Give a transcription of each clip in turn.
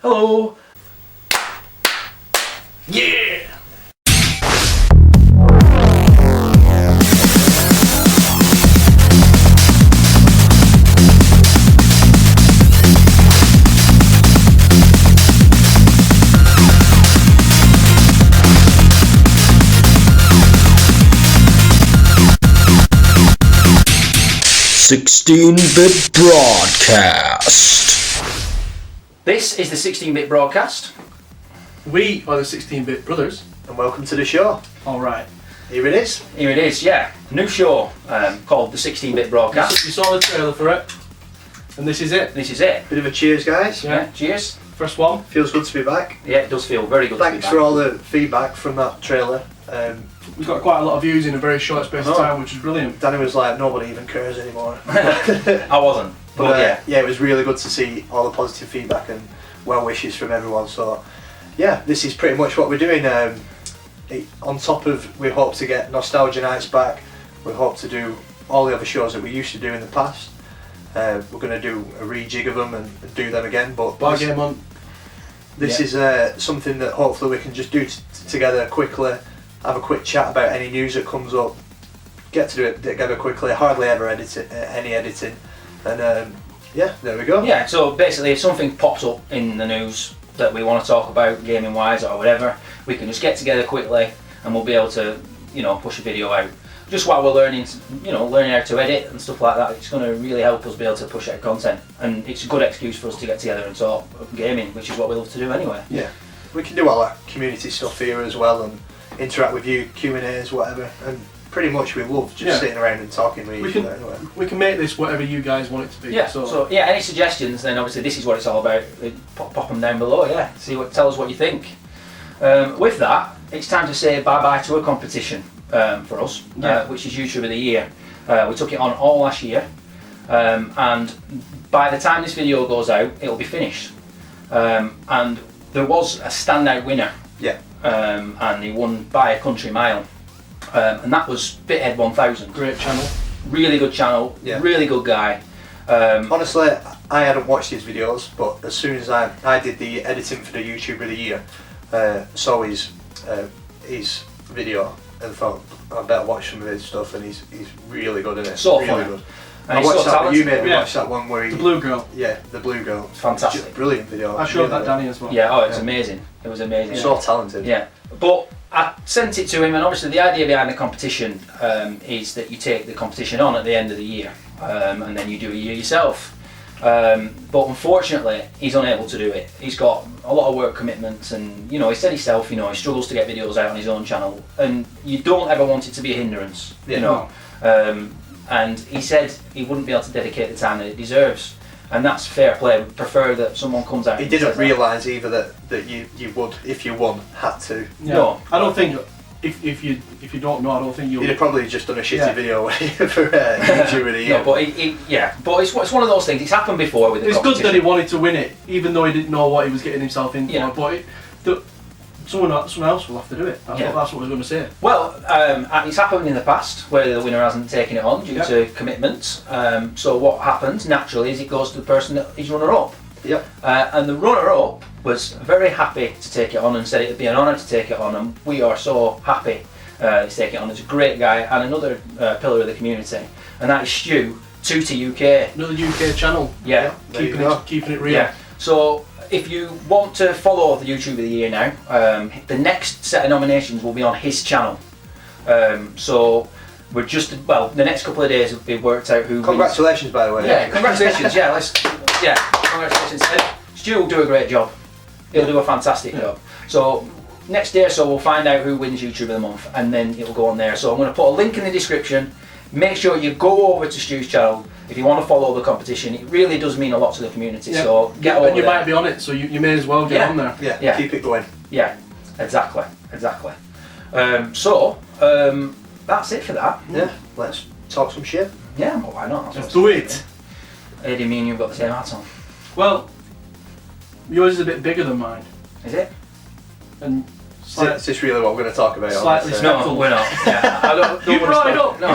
Hello! Yeah! Sixteen-bit broadcast. This is the 16-bit broadcast. We are the 16-bit brothers. And welcome to the show. Alright. Here it is. Here it is, yeah. New show called the 16-bit broadcast. You saw the trailer for it. And this is it. This is it. Bit of a cheers, guys. Yeah, cheers. First one. Feels good to be back. Yeah, it does feel very good Thanks to be for back. all the feedback from that trailer. We got quite a lot of views in a very short space of Oh. time, which is brilliant. Danny was like, nobody even cares anymore. I wasn't. But yeah, it was really good to see all the positive feedback and well wishes from everyone. So yeah, this is pretty much what we're doing. On top of, we hope to get Nostalgia Nights back. We hope to do all the other shows that we used to do in the past. We're going to do a rejig of them and do them again. But Bar game on. this is something that hopefully we can just do together quickly. Have a quick chat about any news that comes up. Get to do it together quickly. Hardly ever any editing. And yeah, there we go. Yeah, so basically if something pops up in the news that we want to talk about gaming wise or whatever, we can just get together quickly and we'll be able to, push a video out. Just while we're learning how to edit and stuff like that, it's going to really help us be able to push out content. And it's a good excuse for us to get together and talk gaming, which is what we love to do anyway. Yeah, we can do all that community stuff here as well and interact with you, Q&As, whatever. And pretty much we love just sitting around and talking with each other anyway. We can make this whatever you guys want it to be. Yeah, so yeah, any suggestions, then obviously this is what it's all about. Pop them down below, yeah. Tell us what you think. With that, it's time to say bye-bye to a competition for us, which is YouTube of the Year. We took it on all last year, and by the time this video goes out, it'll be finished. And there was a standout winner. Yeah. And he won by a country mile. And that was Bithead1000. Great channel. Really good channel, really good guy. Honestly, I hadn't watched his videos, but as soon as I did the editing for the YouTube of the Year, saw his video and thought I better watch some of his stuff, and he's really good in it. So really funny. good. And I he's watched so that. talented. You made me watch that one where he. The Blue Girl. Yeah, the Blue Girl. Fantastic. Just brilliant video. I showed that Really Danny as well. Yeah, it was amazing. It was amazing. So talented. Yeah, but I sent it to him, and obviously the idea behind the competition is that you take the competition on at the end of the year, and then you do a year yourself. But unfortunately, he's unable to do it. He's got a lot of work commitments, and he said himself, he struggles to get videos out on his own channel, and you don't ever want it to be a hindrance, and he said he wouldn't be able to dedicate the time that it deserves, and that's fair play. We prefer that someone comes out. He didn't realise either that you would, if you won, had to. Yeah. No. I don't think if you don't know, I don't think you'll. You'd have probably just done a shitty video for YouTube of the Year. No, but it's one of those things. It's happened before with the It's good competition. that he wanted to win it, even though he didn't know what he was getting himself in for. But someone else will have to do it. That's what we're going to say. Well, it's happened in the past where the winner hasn't taken it on due to commitments. So what happens naturally is it goes to the person that is runner-up. Yep. And the runner-up was very happy to take it on and said it'd be an honour to take it on, and we are so happy to take it on. He's a great guy and another pillar of the community, and that is Stu, Tutti UK. Another UK channel. Yeah. Keeping it real. Yeah. So if you want to follow the YouTube of the Year now, the next set of nominations will be on his channel. So we're the next couple of days we've worked out who. Congratulations, by the way. Yeah, congratulations. Congratulations. Stu will do a great job. He'll do a fantastic job. So next day or so we'll find out who wins YouTube of the month, and then it'll go on there. So I'm going to put a link in the description. Make sure you go over to Stu's channel if you want to follow the competition. It really does mean a lot to the community. Yeah. So get over and you there. might be on it, so you may as well get on there. Yeah. Keep it going. Yeah, exactly. That's it for that. Yeah. Let's talk some shit. Yeah, well, why not? Let's do it. Eddie, me and you've got the same hat on. Well, yours is a bit bigger than mine, Is it? and Is this really what we're going to talk about? Slightly No, we're not. Yeah, I don't You wanna brought it stop. up. No,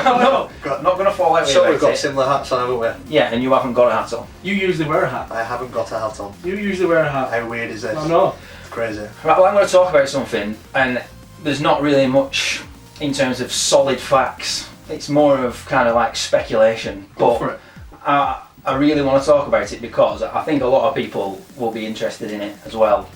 I'm not going to fall out with So you we've got about it. similar hats on, haven't we? Yeah, and you haven't got a hat on. You usually wear a hat. I haven't got a hat on. You usually wear a hat. How weird is this? I know. It's crazy. Right, well, I'm going to talk about something, and there's not really much in terms of solid facts. It's more of kind of like speculation. Go for it. I really want to talk about it because I think a lot of people will be interested in it as well.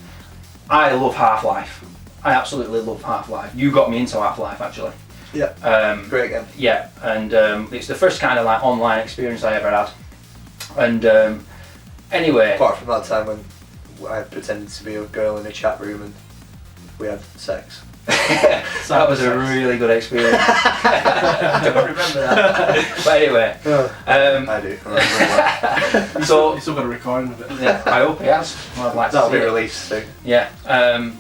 I love Half-Life. I absolutely love Half-Life. You got me into Half-Life actually. Yeah. Great game. Yeah, and it's the first kind of like online experience I ever had. And anyway. Apart from that time when I pretended to be a girl in a chat room and we had sex. That was a really good experience. I don't remember that. But anyway. I do. I remember that. So You still got a recording of it. yeah, I hope he has. I'd like to That'll see be it. released soon. Yeah,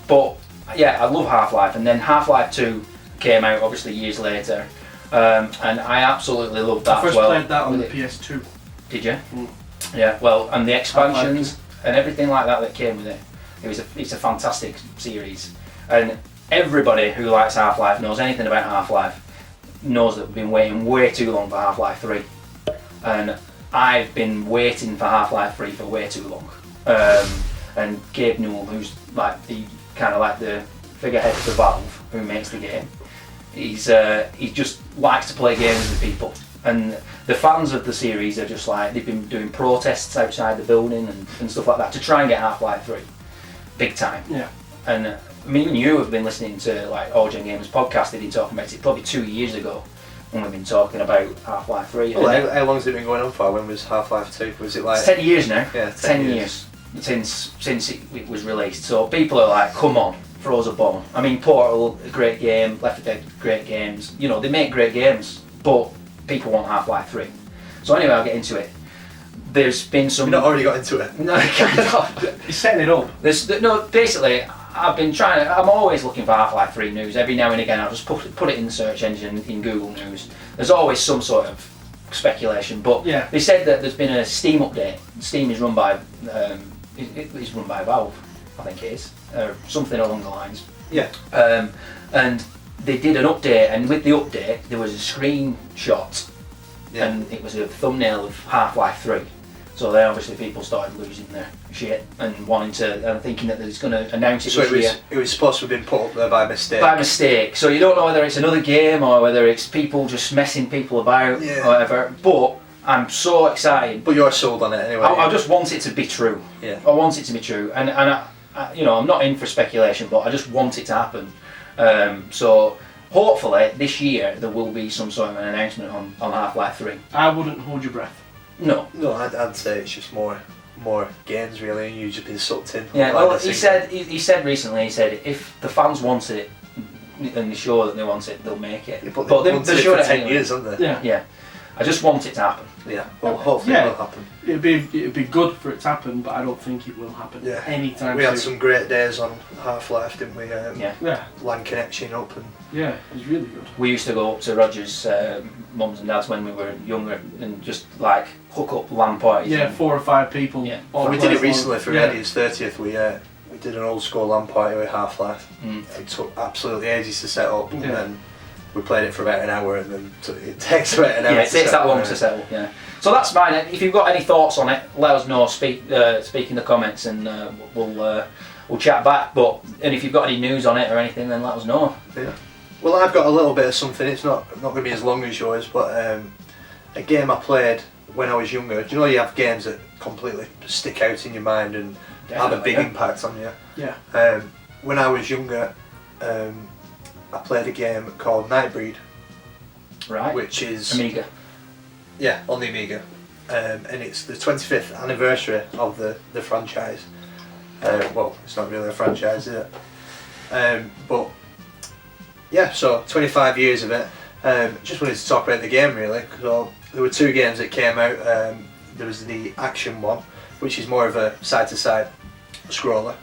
but yeah, I love Half-Life, and then Half-Life 2 came out obviously years later, and I absolutely loved that I first as well. played that on the With it. PS2. Did you? Mm. Yeah. Well, and the Half-Life expansions and everything like that came with it. It's a fantastic series, and everybody who likes Half-Life knows anything about Half-Life knows that we've been waiting way too long for Half-Life 3, and I've been waiting for Half-Life 3 for way too long. And Gabe Newell, who's like the kind of like the figurehead for Valve, who makes the game, he just likes to play games with people. And the fans of the series are just like, they've been doing protests outside the building and stuff like that to try and get Half-Life 3, big time. Yeah. And me and you have been listening to like Origin Gamers podcast. They've been talking about it probably 2 years ago when we've been talking about Half-Life 3. Well, how long has it been going on for? When was Half-Life 2? Was it like... It's 10 years now. Yeah, 10 years since it was released. So people are like, come on, throw us a bone. I mean, Portal, a great game, Left 4 Dead, great games. You know, they make great games, but people want Half-Life 3. So anyway, I'll get into it. There's been some... You've not already got into it? No, kind of. He's setting it up. Basically, I've been trying to... I'm always looking for Half-Life 3 news. Every now and again, I'll just put it in the search engine in Google News. There's always some sort of speculation, but Yeah. they said that there's been a Steam update. Steam is run by... it's run by Valve, I think it is. Something along the lines. Yeah. And they did an update, and with the update, there was a screenshot, Yeah. and it was a thumbnail of Half-Life 3. So then obviously people started losing their shit and wanting to, and thinking that it's going to announce it So this year. it was supposed to have been put up there by mistake. By mistake. So you don't know whether it's another game or whether it's people just messing people about Yeah. or whatever. But I'm so excited. But you're sold on it anyway. I just want it to be true. Yeah. I want it to be true, and I'm not in for speculation, but I just want it to happen. So hopefully this year there will be some sort of an announcement on Half-Life 3. I wouldn't hold your breath. No. No, I'd say it's just more games really, and you've just been sucked in. Yeah. Like Well, this he thing. said recently. He said if the fans want it and they're sure that they want it, they'll make it. Yeah, but But they've they're wanted it sure for it 10 anyway. years, haven't they? Yeah. Yeah. I just want it to happen. Yeah. Well, hopefully Yeah. it will happen. It'd be good for it to happen, but I don't think it will happen Yeah. anytime We had soon. some great days on Half-Life, didn't we? Yeah. Yeah, LAN connection up and yeah, it was really good. We used to go up to Roger's mums and dads when we were younger and just like hook up LAN parties. Yeah, and- 4 or 5 people. Yeah. all we did it playing recently one. for Yeah. Eddie's 30th. We did an old school LAN party with Half-Life. Mm. It took absolutely ages to set up, and Yeah. then we played it for about an hour, and then it takes about an hour. Yeah, it to takes set that long up. to settle. Yeah. So that's mine. If you've got any thoughts on it, let us know. Speak in the comments, and we'll chat back. And if you've got any news on it or anything, then let us know. Yeah. Well, I've got a little bit of something. It's not going to be as long as yours, but a game I played when I was younger. Do you know you have games that completely stick out in your mind and have a big impact on you? Yeah. When I was younger, I played a game called Nightbreed, Right. which is Amiga. yeah, on the Amiga, and it's the 25th anniversary of the franchise. Well, it's not really a franchise, is it? But yeah, so 25 years of it. Just wanted to talk about the game really. So there were 2 games that came out. There was the action one, which is more of a side-to-side scroller,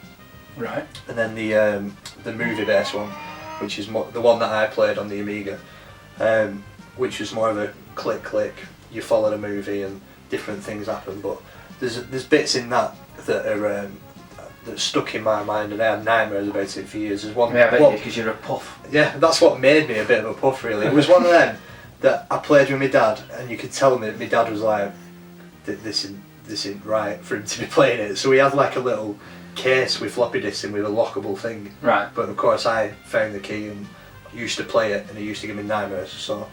Right. and then the movie-based one, which is the one that I played on the Amiga, which was more of a click. You follow a movie and different things happen, but there's bits in that are that stuck in my mind, and I had nightmares about it for years. Is one. Yeah, I bet you did, because you're a puff. Yeah, that's what made me a bit of a puff. Really, it was one of them that I played with my dad, and you could tell me that my dad was like, "This isn't right for him to be playing it." So he had like a little case with floppy disks in with a lockable thing. Right. But of course, I found the key and used to play it, and it used to give me nightmares. So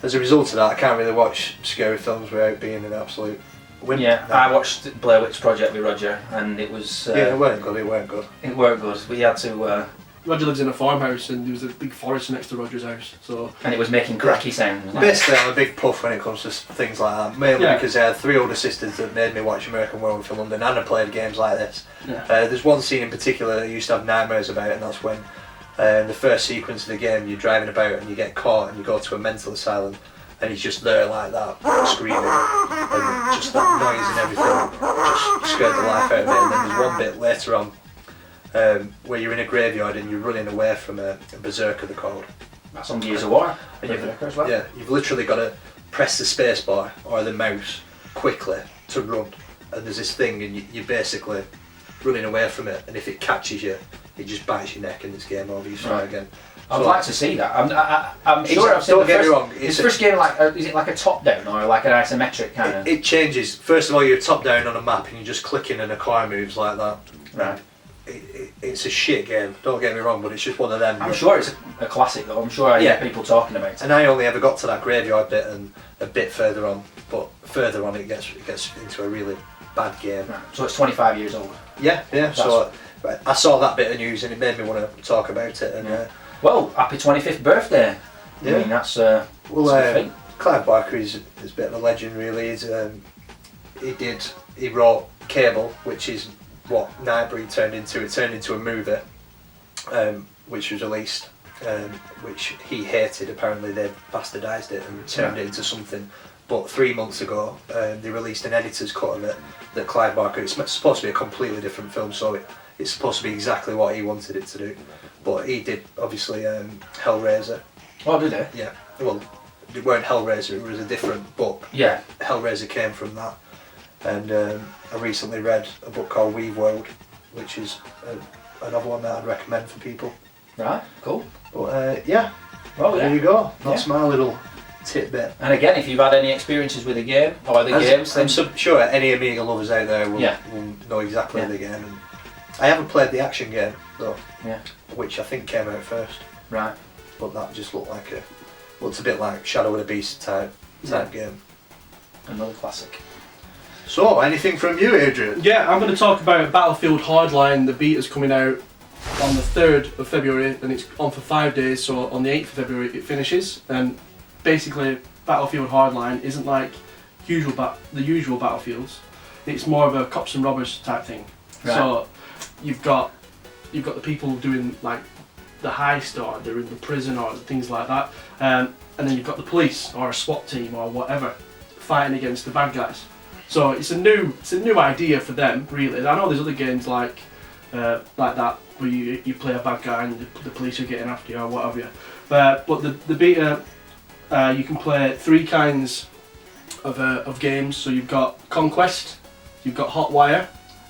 as a result of that, I can't really watch scary films without being an absolute wimp. Yeah, I watched Blair Witch Project with Roger, and it was. Yeah, it weren't good. It weren't good. It weren't good. We had to. Roger lives in a farmhouse, and there was a big forest next to Roger's house. So. And it was making cracky sounds. Wasn't it? Basically, I'm a big puff when it comes to things like that. Mainly because I had 3 older sisters that made me watch American Werewolf for London, and I played games like this. Yeah. There's one scene in particular that I used to have nightmares about, and that's when the first sequence of the game, you're driving about and you get caught and you go to a mental asylum, and he's just there like that, screaming, and just that noise and everything just scared the life out of me. And then there's one bit later on where you're in a graveyard and you're running away from a berserker, they're called. That's on Gears of War. As well. Yeah, you've literally got to press the space bar or the mouse quickly to run, and there's this thing and you're basically running away from it, and if it catches you, it just bites your neck and it's game over, you start again. I'd like to see that. I'm sure I've seen don't the get first, me wrong. Is the first game like is it like a top down or like an isometric kind of? It changes. First of all, you're top down on a map and you're just clicking and a car moves like that. Right. It's a shit game. Don't get me wrong, but it's just one of them. I'm sure it's a classic though. I'm sure I hear people talking about it. And I only ever got to that graveyard bit and a bit further on, but further on it gets into a really bad game. Right. So it's 25 years old. Yeah. So I saw that bit of news and it made me want to talk about it. And well, happy 25th birthday. Yeah. I mean that's Clive Barker is a bit of a legend really. He wrote Cable, which is what Nightbreed turned into. It turned into a movie, which was released, which he hated. Apparently they bastardised it and turned it into something. But 3 months ago, they released an editor's cut of it that Clive Barker. It's supposed to be a completely different film, so it's supposed to be exactly what he wanted it to do. But he did obviously Hellraiser. Oh, did he? Yeah. Well, it weren't Hellraiser. It was a different book. Yeah. Hellraiser came from that. And I recently read a book called Weave World, which is another one that I'd recommend for people. Right, cool. But there you go. That's my little tidbit. And again, if you've had any experiences with the game or the games, then I'm sure any Amiga lovers out there will know exactly the game. And I haven't played the action game though, which I think came out first. Right. But that just looked a bit like Shadow of the Beast type game. Another classic. So, anything from you, Adrian? Yeah, I'm going to talk about Battlefield Hardline. The beta's coming out on the 3rd of February and it's on for 5 days, so on the 8th of February it finishes. And basically, Battlefield Hardline isn't like the usual Battlefields. It's more of a cops and robbers type thing. Right. So, you've got the people doing like the heist or they're in the prison or things like that. And then you've got the police or a SWAT team or whatever fighting against the bad guys. So it's a new idea for them, really. I know there's other games like that where you play a bad guy and the police are getting after you or whatever. But the beta, you can play 3 kinds of games. So you've got Conquest, you've got Hotwire,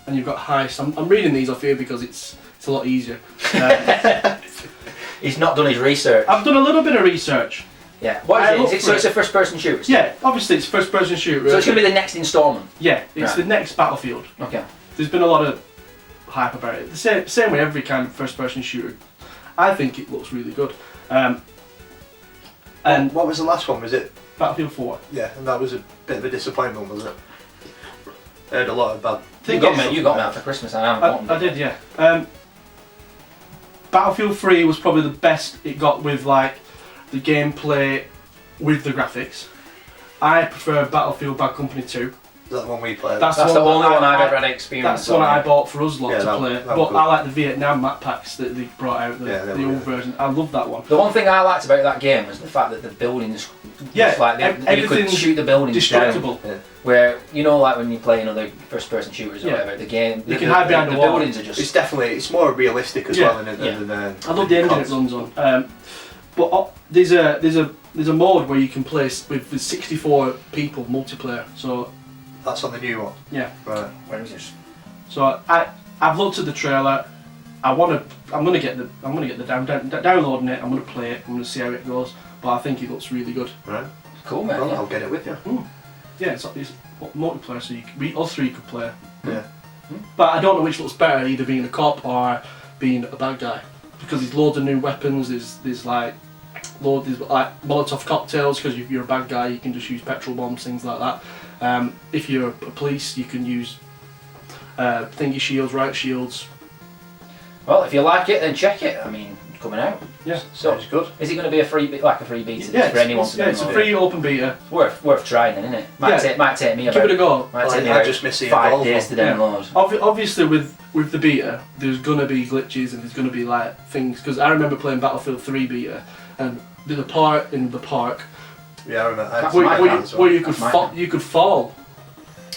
and you've got Heist. I'm reading these off here because it's a lot easier. He's not done his research. I've done a little bit of research. Yeah. What is it? So it's a first-person shooter? Yeah, obviously it's first-person shooter. So it's going to be the next instalment? Yeah, it's the next Battlefield. Okay. There's been a lot of hype about it. The same way every kind of first-person shooter. I think it looks really good. And what was the last one? Was it Battlefield 4? Yeah, and that was a bit of a disappointment, was it? I heard a lot of bad. You got me out for Christmas. I did, yeah. Battlefield 3 was probably the best it got with like the gameplay with the graphics. I prefer Battlefield Bad Company 2. Is that the one we played? That's the only one I've ever had experience. That's the one I bought for us lot to play. That but I like the Vietnam map packs that they brought out, the old version. I love that one. The one thing I liked about that game was the fact that the buildings, you could shoot the buildings destructible. Down. Yeah. Where like when you play other first-person shooters or whatever, the game you can hide behind the wall. Buildings are just. It's more realistic as well. I love the engine it runs on. But there's a mode where you can play with 64 people multiplayer. So that's on the new one. Yeah. Right. Where is this? So I've looked at the trailer. I'm gonna get downloading it. I'm gonna play it. I'm gonna see how it goes. But I think it looks really good. Right. Cool, man. Well, Yeah. I'll get it with you. Yeah, it's multiplayer, so all three could play. Yeah. But I don't know which looks better, either being a cop or being a bad guy, because there's loads of new weapons. There's like Molotov cocktails, because if you're a bad guy, you can just use petrol bombs, things like that. If you're a police, you can use thingy shields, riot shields. Well, if you like it, then check it. I mean, coming out. Yeah, So, Sounds good. is it going to be a free beta yeah, for anyone to download? it's a free open beta. Worth trying, then, isn't it? Might take me Give it a about go. might take me I about just miss the 5 Evolve days to one. Yeah. download. Obviously, with the beta, there's gonna be glitches and there's gonna be like things. Because I remember playing Battlefield 3 beta, and there's a part in the park Yeah, I remember. That's where, my where, plan you, as where you That's could my you could fall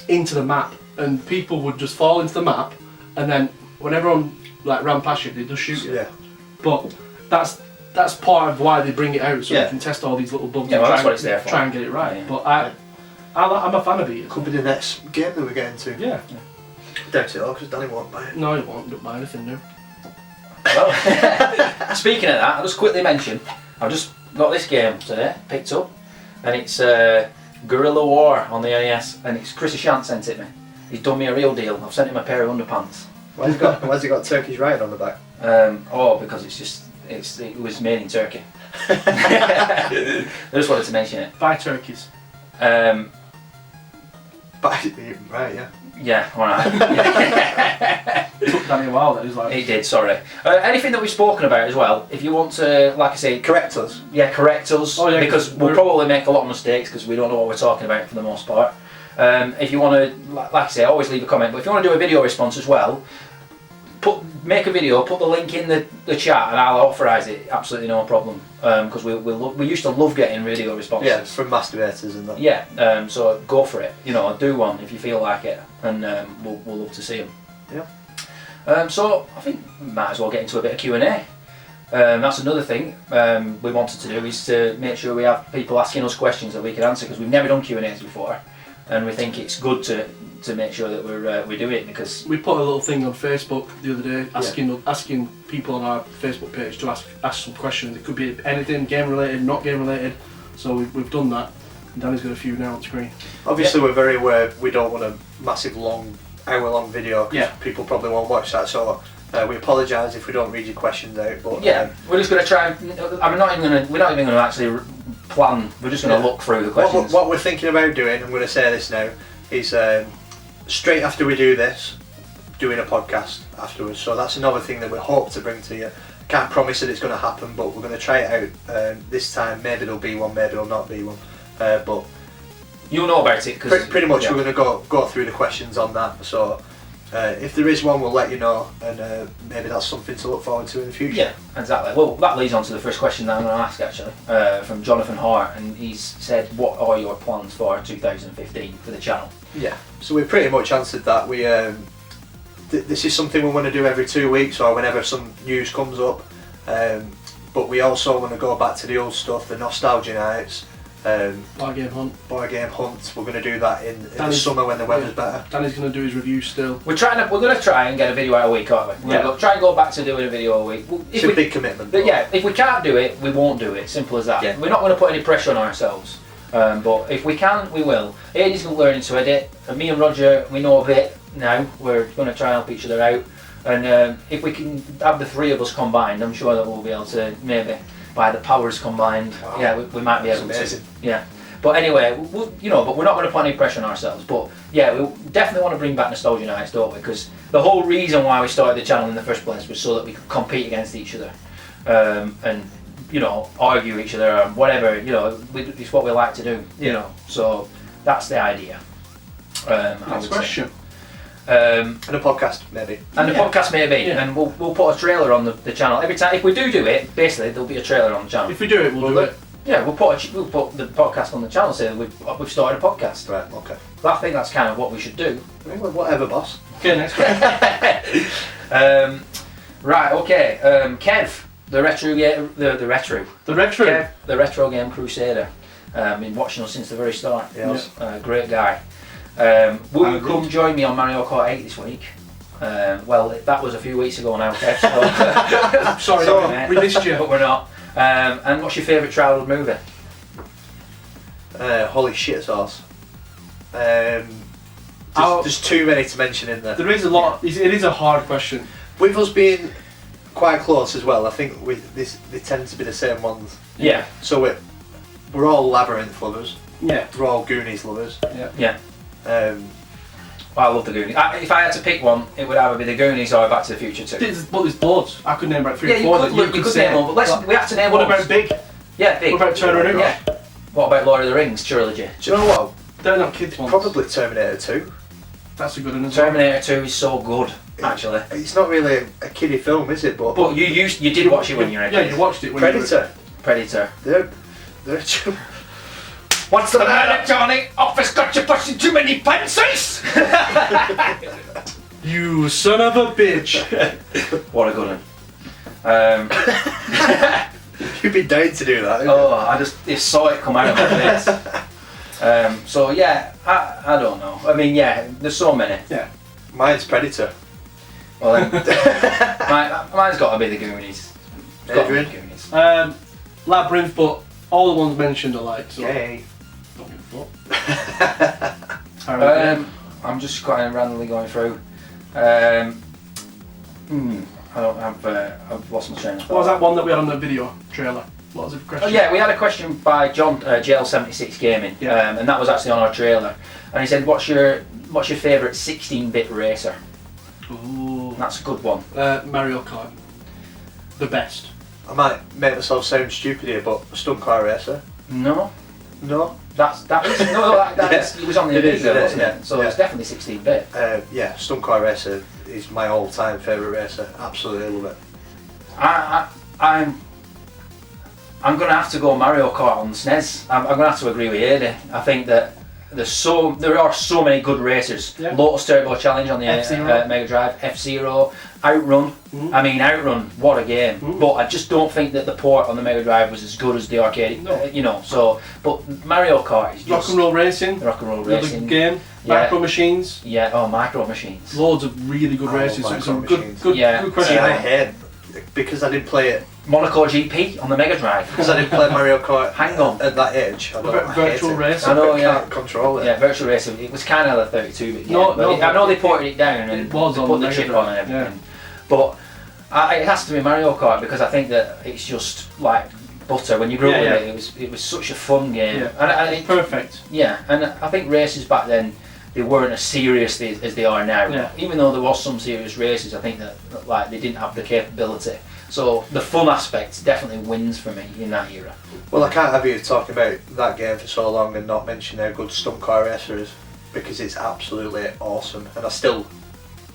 into the map, and people would just fall into the map, and then when everyone like ran past you, they just shoot you. Yeah. But that's part of why they bring it out, so Yeah. you can test all these little bugs Yeah, and well, try, that's what it's there for. try and get it right. Yeah. But I'm a fan of it. Could be the next game that we get into. Yeah. Doubt it all, because Danny won't buy it. No, you won't. Don't buy anything new. Well, speaking of that, I'll just quickly mention, I've just got this game today, picked up, and it's Guerrilla War on the NES, and it's Chris Ashant sent it me. He's done me a real deal. I've sent him a pair of underpants. Why's it got Turkish writing on the back? Because it was made in Turkey. I just wanted to mention it. Buy turkeys. But, right, yeah. Yeah, alright. It took Danny a while. That was like. It did, sorry. Anything that we've spoken about as well, if you want to, like I say, Correct us. correct us, Oh, yeah, because we'll probably make a lot of mistakes because we don't know what we're talking about for the most part. If you want to, like I say, always leave a comment, but if you want to do a video response as well, make a video, put the link in the chat and I'll authorise it, absolutely no problem. Because we used to love getting video responses. Yeah, from masturbators and that. Yeah, so go for it, do one if you feel like it, and we'll love to see them. Yeah. So I think we might as well get into a bit of Q&A. That's another thing we wanted to do, is to make sure we have people asking us questions that we can answer, because we've never done Q&As before, and we think it's good to make sure that we do it, because We put a little thing on Facebook the other day asking people on our Facebook page to ask some questions. It could be anything, game related, not game related. So we've done that. And Danny's got a few now on screen. Obviously, we're very aware we don't want a massive hour-long video, because Yeah. people probably won't watch that. So we apologise if we don't read your questions out. But we're just going to try. We're not even going to actually plan. We're just going to look through the questions. what we're thinking about doing, I'm going to say this now, is straight after we do this, doing a podcast afterwards. So that's another thing that we hope to bring to you. Can't promise that it's going to happen, but we're going to try it out this time. Maybe there'll be one, maybe there'll not be one. But you'll know about it, because pretty much we're going to go through the questions on that. So if there is one, we'll let you know, and maybe that's something to look forward to in the future. Yeah, exactly. Well, that leads on to the first question that I'm going to ask, actually, from Jonathan Hart, and he's said, what are your plans for 2015 for the channel? Yeah, so we pretty much answered that. We this is something we want to do every 2 weeks or whenever some news comes up, but we also want to go back to the old stuff, the nostalgia nights, Board game hunt. board game hunts. We're going to do that in the summer when the weather's better. Danny's going to do his review still. We're going to try and get a video out a week, aren't we? We're going to try and go back to doing a video a week. It's a big commitment. But yeah, if we can't do it, we won't do it. Simple as that. Yeah. We're not going to put any pressure on ourselves. But if we can, we will. Aiden's going to learn to edit, and me and Roger, we know a bit now. We're going to try and help each other out, and if we can have the three of us combined, I'm sure that we'll be able to, maybe by the powers combined, we might be able to. Yeah. But anyway, but we're not going to put any pressure on ourselves. But yeah, we definitely want to bring back nostalgia nights, don't we? Because the whole reason why we started the channel in the first place was so that we could compete against each other, and argue each other or whatever. It's what we like to do. So that's the idea. Next question. And a podcast maybe. And the podcast maybe, and we'll put a trailer on the channel every time. If we do it, basically there'll be a trailer on the channel. If we do it, we'll do it. Yeah, we'll put the podcast on the channel, saying we've started a podcast. Right. Okay. I think that's kind of what we should do. Well, whatever, boss. Okay, next question. Right. Okay. Kev, the retro game, the retro. The retro. Kev, the retro game crusader. Been watching us since the very start. Yes. Great guy. Will you come join me on Mario Kart 8 this week? Well, that was a few weeks ago now, Kev. So, Sorry, sorry, we missed you. but we're not. And what's your favourite childhood movie? Holy shit sauce. There's too many to mention in there. There is a lot. It is a hard question. With us being quite close as well, I think they tend to be the same ones. Yeah. So we're all Labyrinth lovers. Yeah. We're all Goonies lovers. Yeah. Um, I love the Goonies. If I had to pick one, it would either be the Goonies or Back to the Future 2. There's loads. I could name about 3 Yeah, or you 4 could, that you could name one, but we have to name What one. about Big? Yeah, Big. What about Turner and Hooch? Yeah. What about Lord of the Rings trilogy? do you know what? They're not kids ones. Probably Terminator 2. That's a good one as well. Terminator 2 is so good, actually. It's not really a kiddie film, is it? But But you did watch it when you were a Yeah, kid. you watched it when you were Predator. Predator. They're What's the matter, Johnny? Office got you pushing too many pencils? You son of a bitch. What a good one. You'd be dying to do that. Oh, I just saw it come out of my face. So yeah, I don't know. I mean, yeah, there's so many. Yeah. Mine's Predator. Well, then, mine's got to be the Goonies. It's got to be the Goonies. Labyrinth, but all the ones mentioned are like. So Yay. don't give a fuck. Alright, I'm just kind of randomly going through. I don't have. I've lost my train of thought. what was that one that we had on the video trailer? What was the question? Oh yeah, we had a question by John JL76 Gaming, Yeah. and that was actually on our trailer. And he said, "What's your favourite 16-bit racer?" Ooh. That's a good one. Mario Kart. The best. I might make myself sound stupid here, but Stunt Car Racer. No, No. that is, it was on the It is, Amiga, wasn't yeah. it? So Yeah. it's definitely 16-bit. Yeah, Stunt Car Racer is my all-time favourite racer. Absolutely love it. I'm going to have to go Mario Kart on SNES. I'm going to have to agree with Adi. I think that there are so many good racers. Yeah. Lotus Turbo Challenge on the F-Zero. Mega Drive, F-Zero, Outrun. I mean, Outrun, what a game! But I just don't think that the port on the Mega Drive was as good as the arcade. No. So but Mario Kart is just Rock and Roll Racing. Rock and Roll Another Racing. game. Yeah. Micro Machines. Yeah. Oh, Micro Machines. Loads of really good I love races. So it's a Micro good, Machines. good, Yeah. good See, question. I hate because I didn't play it. Monaco GP on the Mega Drive. Because I didn't play Mario Kart Hang on. at that age. I hate Virtual it. Racing. I know, I yeah. can't control it. Yeah, Virtual Racing. It was kind of the 32-bit game. No, but no, I know they ported it down and it was they on put the the Mega chip on and Drive, everything. But it has to be Mario Kart because I think that it's just like butter. When you grew up Yeah, with it was such a fun game. Yeah. And It's perfect. yeah, and I think races back then they weren't as serious as they are now. Yeah. Even though there was some serious races, I think that like they didn't have the capability. So the fun aspect definitely wins for me in that era. Well, I can't have you talking about that game for so long and not mention how good Stunt Car Racer is, because it's absolutely awesome, and I still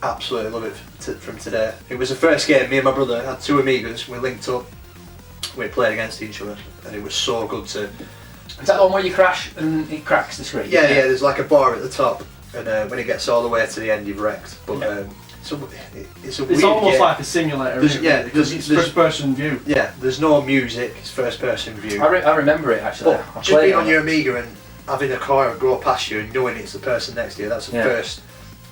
absolutely love it from today. It was the first game. Me and my brother had 2 Amigas. We linked up. We played against each other, and it was so good to. Is that the one where you crash and it cracks the screen? Yeah. There's like a bar at the top, and when it gets all the way to the end, you've wrecked. But it's a It's weird almost game. like a simulator. There's- isn't it, yeah, really? 'Cause there's- it's first-person view. Yeah, there's no music. It's first-person view. I remember it actually. But I just played being it on your Amiga and having a car go past you and knowing it's the person next to you, that's the Yeah.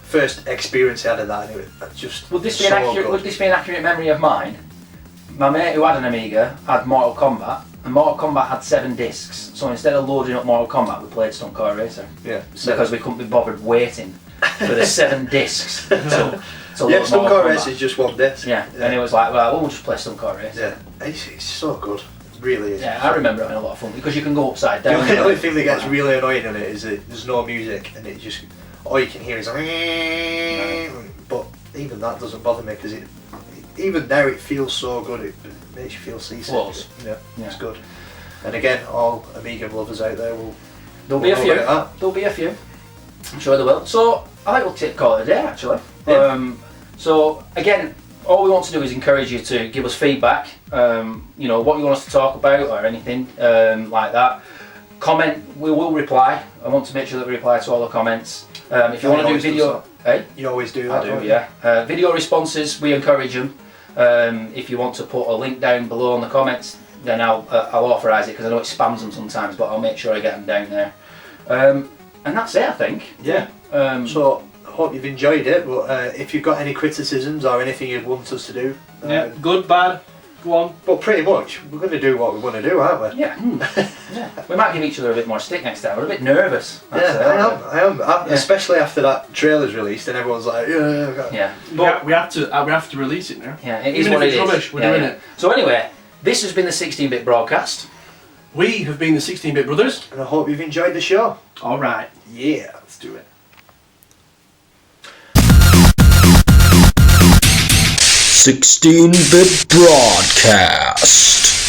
first experience I had of that, and it was just Would this be so an accurate? good. Would this be an accurate memory of mine? My mate who had an Amiga had Mortal Kombat, and Mortal Kombat had 7 discs. So instead of loading up Mortal Kombat, we played Stunt Car Racer Yeah, because we couldn't be bothered waiting for the 7 discs to yeah, load Stunt Mortal Car Kombat. Racer is just one disc. Yeah, and it was like, well, we'll just play Stunt Car Racer. Yeah, it's so good, it really is. Yeah, I remember having a lot of fun because you can go upside The down. only thing that gets really annoying on it is that there's no music, and it just all you can hear is. But even that doesn't bother me because even now it feels so good. It makes you feel seasick. Close. Yeah, Yeah. it's good. And again, all Amiga lovers out there will. There'll be a will few. know about There'll be a few. I'm sure there will. So I think we'll call it a day actually. Yeah. So again, all we want to do is encourage you to give us feedback. You know what you want us to talk about or anything like that. Comment. We will reply. I want to make sure that we reply to all the comments. If you Yeah, want to do always does video, hey, You always do that. I don't do. you? Yeah. Video responses, we encourage them. If you want to put a link down below in the comments, then I'll authorise it because I know it spams them sometimes, but I'll make sure I get them down there. And that's it, I think. Yeah. Um, So hope you've enjoyed it. But if you've got any criticisms or anything you'd want us to do, good, bad, go on. But pretty much, we're going to do what we want to do, aren't we? Yeah. Yeah. We might give each other a bit more stick next time. We're a bit nervous. I am. Especially after that trailer's released and everyone's like, Yeah. But we have to release it now. Yeah, it is Even what if it it's is. rubbish, we're doing it. So anyway, this has been the 16-bit broadcast. We have been the 16-bit brothers. And I hope you've enjoyed the show. All right. Yeah. Let's do it. 16-bit broadcast.